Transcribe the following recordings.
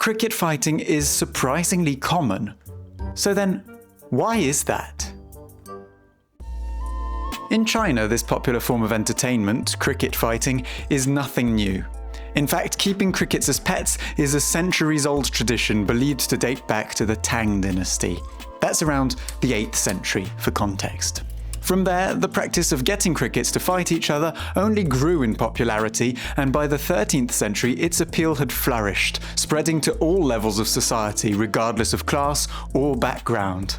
cricket fighting is surprisingly common. So then, why is that? In China, this popular form of entertainment, cricket fighting, is nothing new. In fact, keeping crickets as pets is a centuries-old tradition believed to date back to the Tang dynasty. That's around the 8th century, for context. From there, the practice of getting crickets to fight each other only grew in popularity, and by the 13th century its appeal had flourished, spreading to all levels of society regardless of class or background.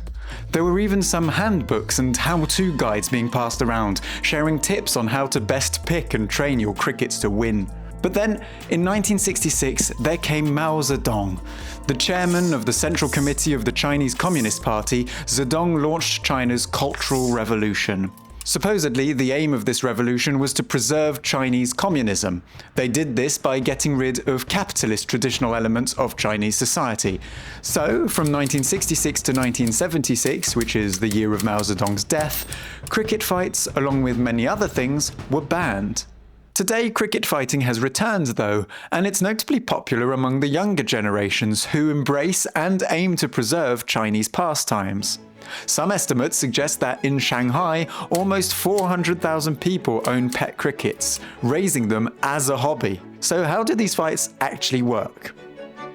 There were even some handbooks and how-to guides being passed around, sharing tips on how to best pick and train your crickets to win. But then, in 1966, there came Mao Zedong. The chairman of the Central Committee of the Chinese Communist Party, Zedong launched China's Cultural Revolution. Supposedly, the aim of this revolution was to preserve Chinese communism. They did this by getting rid of capitalist traditional elements of Chinese society. So, from 1966 to 1976, which is the year of Mao Zedong's death, cricket fights, along with many other things, were banned. Today, cricket fighting has returned though, and it's notably popular among the younger generations who embrace and aim to preserve Chinese pastimes. Some estimates suggest that in Shanghai, almost 400,000 people own pet crickets, raising them as a hobby. So how do these fights actually work?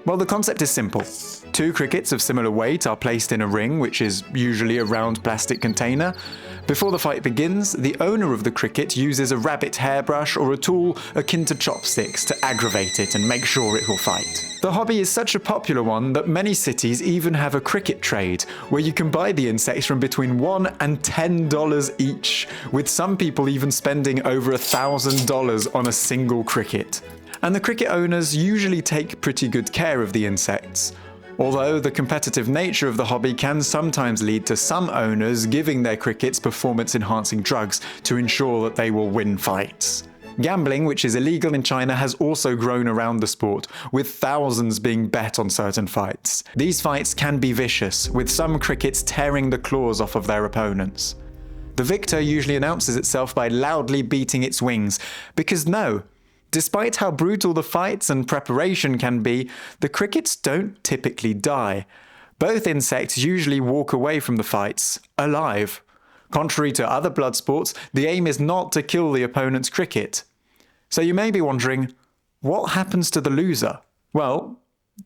Well, the concept is simple. 2 crickets of similar weight are placed in a ring, which is usually a round plastic container. Before the fight begins, the owner of the cricket uses a rabbit hairbrush or a tool akin to chopsticks to aggravate it and make sure it will fight. The hobby is such a popular one that many cities even have a cricket trade, where you can buy the insects from between $1 and $10 each, with some people even spending over $1,000 on a single cricket. And the cricket owners usually take pretty good care of the insects. Although the competitive nature of the hobby can sometimes lead to some owners giving their crickets performance-enhancing drugs to ensure that they will win fights. Gambling, which is illegal in China, has also grown around the sport, with thousands being bet on certain fights. These fights can be vicious, with some crickets tearing the claws off of their opponents. The victor usually announces itself by loudly beating its wings, because despite how brutal the fights and preparation can be, the crickets don't typically die. Both insects usually walk away from the fights alive. Contrary to other blood sports, the aim is not to kill the opponent's cricket. So you may be wondering, what happens to the loser? Well,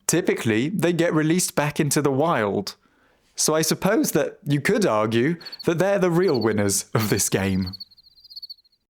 typically they get released back into the wild. So I suppose that you could argue that they're the real winners of this game.